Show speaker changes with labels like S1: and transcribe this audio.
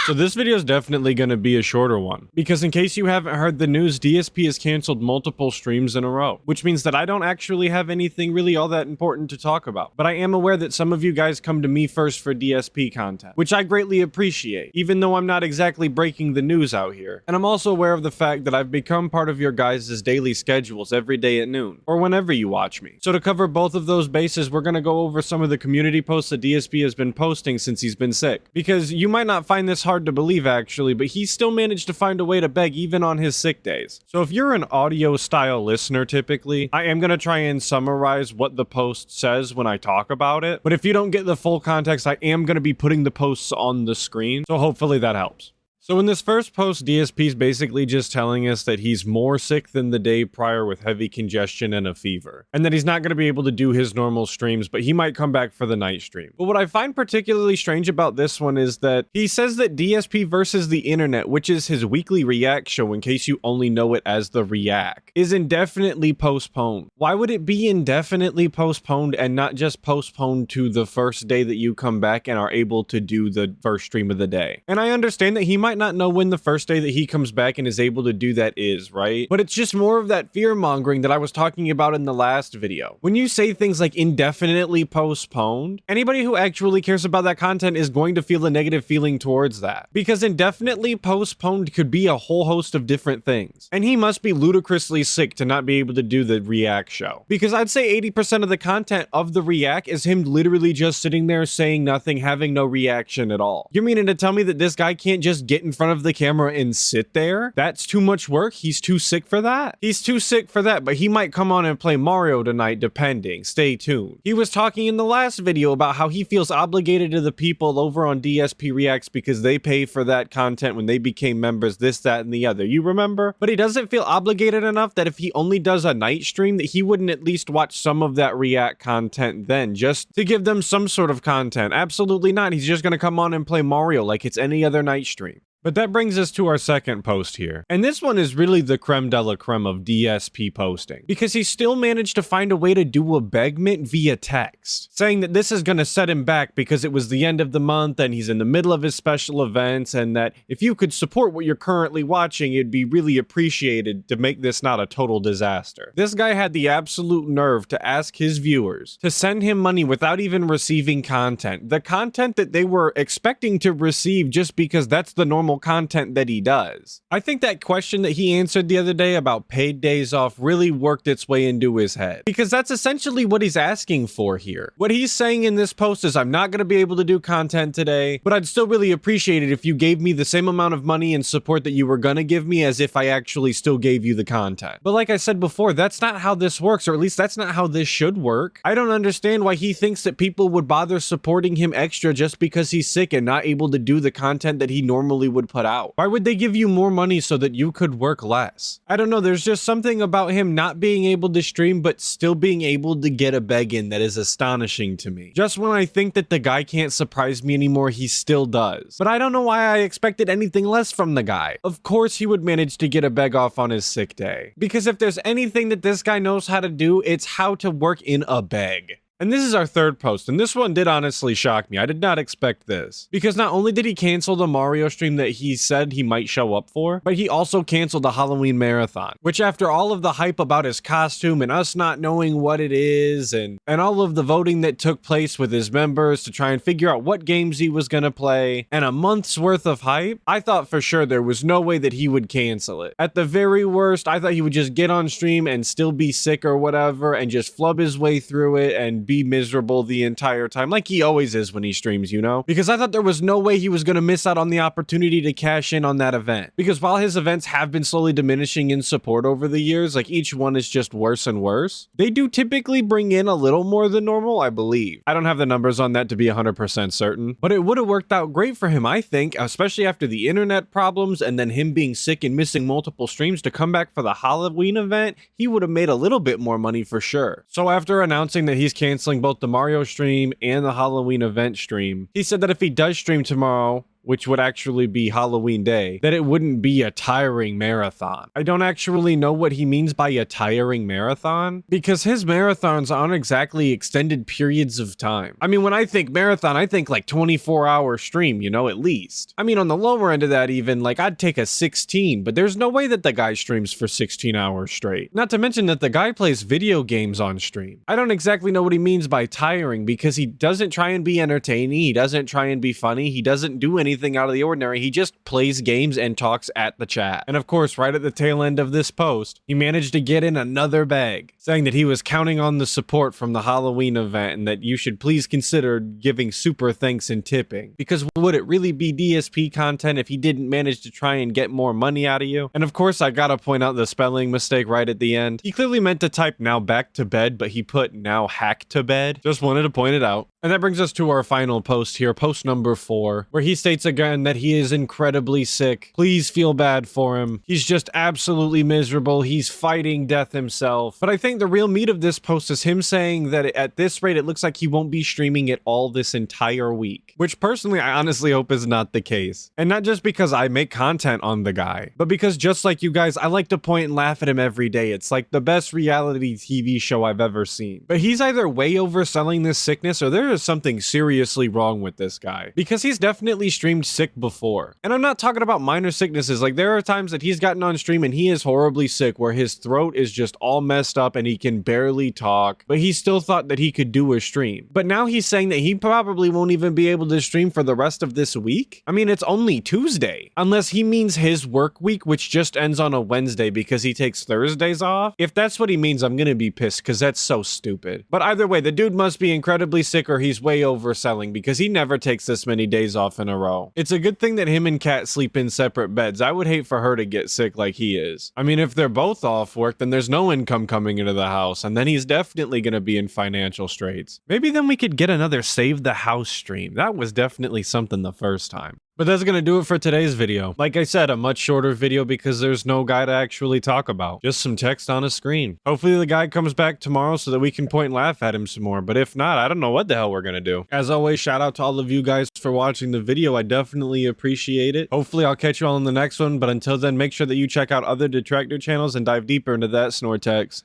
S1: So this video is definitely going to be a shorter one, because in case you haven't heard the news, DSP has canceled multiple streams in a row, which means that I don't actually have anything really all that important to talk about. But I am aware that some of you guys come to me first for DSP content, which I greatly appreciate, even though I'm not exactly breaking the news out here. And I'm also aware of the fact that I've become part of your guys' daily schedules every day at noon, or whenever you watch me. So to cover both of those bases, we're going to go over some of the community posts that DSP has been posting since he's been sick, because you might not find this hard to believe actually, but he still managed to find a way to beg even on his sick days. So if you're an audio style listener typically, I am going to try and summarize what the post says when I talk about it, but if you don't get the full context, I am going to be putting the posts on the screen, so hopefully that helps. So in this first post, DSP's basically just telling us that he's more sick than the day prior with heavy congestion and a fever, and that he's not going to be able to do his normal streams, but he might come back for the night stream. But what I find particularly strange about this one is that he says that DSP versus the internet, which is his weekly react show in case you only know it as the react, is indefinitely postponed. Why would it be indefinitely postponed and not just postponed to the first day that you come back and are able to do the first stream of the day? And I understand that he might not know when the first day that he comes back and is able to do that is, right? But it's just more of that fear mongering that I was talking about in the last video. When you say things like indefinitely postponed, anybody who actually cares about that content is going to feel a negative feeling towards that, because indefinitely postponed could be a whole host of different things. And he must be ludicrously sick to not be able to do the react show, because I'd say 80% of the content of the react is him literally just sitting there saying nothing, having no reaction at all. You're meaning to tell me that this guy can't just get in front of the camera and sit there? That's too much work? He's too sick for that? He's too sick for that, but he might come on and play Mario tonight depending. Stay tuned. He was talking in the last video about how he feels obligated to the people over on DSP Reacts because they pay for that content when they became members, this, that, and the other. You remember? But he doesn't feel obligated enough that if he only does a night stream that he wouldn't at least watch some of that React content then, just to give them some sort of content. Absolutely not. He's just gonna come on and play Mario like it's any other night stream. But that brings us to our second post here. And this one is really the creme de la creme of DSP posting, because he still managed to find a way to do a begment via text, saying that this is going to set him back because it was the end of the month and he's in the middle of his special events, and that if you could support what you're currently watching, it'd be really appreciated to make this not a total disaster. This guy had the absolute nerve to ask his viewers to send him money without even receiving content. The content that they were expecting to receive just because that's the normal content that he does. I think that question that he answered the other day about paid days off really worked its way into his head, because that's essentially what he's asking for here. What he's saying in this post is, I'm not going to be able to do content today, but I'd still really appreciate it if you gave me the same amount of money and support that you were going to give me as if I actually still gave you the content. But like I said before, that's not how this works, or at least that's not how this should work. I don't understand why he thinks that people would bother supporting him extra just because he's sick and not able to do the content that he normally would put out. Why would they give you more money so that you could work less? I don't know, there's just something about him not being able to stream but still being able to get a beg in that is astonishing to me. Just when I think that the guy can't surprise me anymore, he still does. But I don't know why I expected anything less from the guy. Of course he would manage to get a beg off on his sick day, because if there's anything that this guy knows how to do, it's how to work in a beg. And this is our third post, and this one did honestly shock me. I did not expect this, because not only did he cancel the Mario stream that he said he might show up for, but he also canceled the Halloween marathon, which after all of the hype about his costume and us not knowing what it is, and all of the voting that took place with his members to try and figure out what games he was going to play, and a month's worth of hype, I thought for sure there was no way that he would cancel it. At the very worst, I thought he would just get on stream and still be sick or whatever and just flub his way through it and be miserable the entire time, like he always is when he streams, you know? Because I thought there was no way he was going to miss out on the opportunity to cash in on that event. Because while his events have been slowly diminishing in support over the years, like each one is just worse and worse, they do typically bring in a little more than normal, I believe. I don't have the numbers on that to be 100% certain, but it would have worked out great for him, I think, especially after the internet problems and then him being sick and missing multiple streams. To come back for the Halloween event, he would have made a little bit more money for sure. So after announcing that he's canceling both the Mario stream and the Halloween event stream, he said that if he does stream tomorrow, which would actually be Halloween Day, that it wouldn't be a tiring marathon. I don't actually know what he means by a tiring marathon, because his marathons aren't exactly extended periods of time. I mean, when I think marathon, I think like 24-hour stream, you know, at least. I mean, on the lower end of that even, like I'd take a 16, but there's no way that the guy streams for 16 hours straight. Not to mention that the guy plays video games on stream. I don't exactly know what he means by tiring, because he doesn't try and be entertaining, he doesn't try and be funny, he doesn't do anything out of the ordinary, he just plays games and talks at the chat. And of course, right at the tail end of this post, he managed to get in another bag, saying that he was counting on the support from the Halloween event and that you should please consider giving super thanks and tipping. Because would it really be DSP content if he didn't manage to try and get more money out of you? And of course, I gotta point out the spelling mistake right at the end. He clearly meant to type now back to bed, but he put now hack to bed. Just wanted to point it out. And that brings us to our final post here, post number 4, where he states again that he is incredibly sick. Please feel bad for him. He's just absolutely miserable. He's fighting death himself. But I think the real meat of this post is him saying that at this rate, it looks like he won't be streaming at all this entire week, which personally, I honestly hope is not the case. And not just because I make content on the guy, but because just like you guys, I like to point and laugh at him every day. It's like the best reality TV show I've ever seen. But he's either way overselling this sickness or there is something seriously wrong with this guy, because he's definitely streamed sick before. And I'm not talking about minor sicknesses. Like there are times that he's gotten on stream and he is horribly sick where his throat is just all messed up and he can barely talk, but he still thought that he could do a stream. But now he's saying that he probably won't even be able to stream for the rest of this week. I mean, it's only Tuesday, unless he means his work week, which just ends on a Wednesday because he takes Thursdays off. If that's what he means, I'm gonna be pissed because that's so stupid. But either way, the dude must be incredibly sick or he's way overselling, because he never takes this many days off in a row. It's a good thing that him and Kat sleep in separate beds. I would hate for her to get sick like he is. I mean, if they're both off work, then there's no income coming into the house, and then he's definitely gonna be in financial straits. Maybe then we could get another Save the House stream. That was definitely something the first time. But that's gonna do it for today's video. Like I said, a much shorter video because there's no guy to actually talk about. Just some text on a screen. Hopefully the guy comes back tomorrow so that we can point and laugh at him some more. But if not, I don't know what the hell we're gonna do. As always, shout out to all of you guys for watching the video. I definitely appreciate it. Hopefully I'll catch you all in the next one. But until then, make sure that you check out other Detractor channels and dive deeper into that Snortex.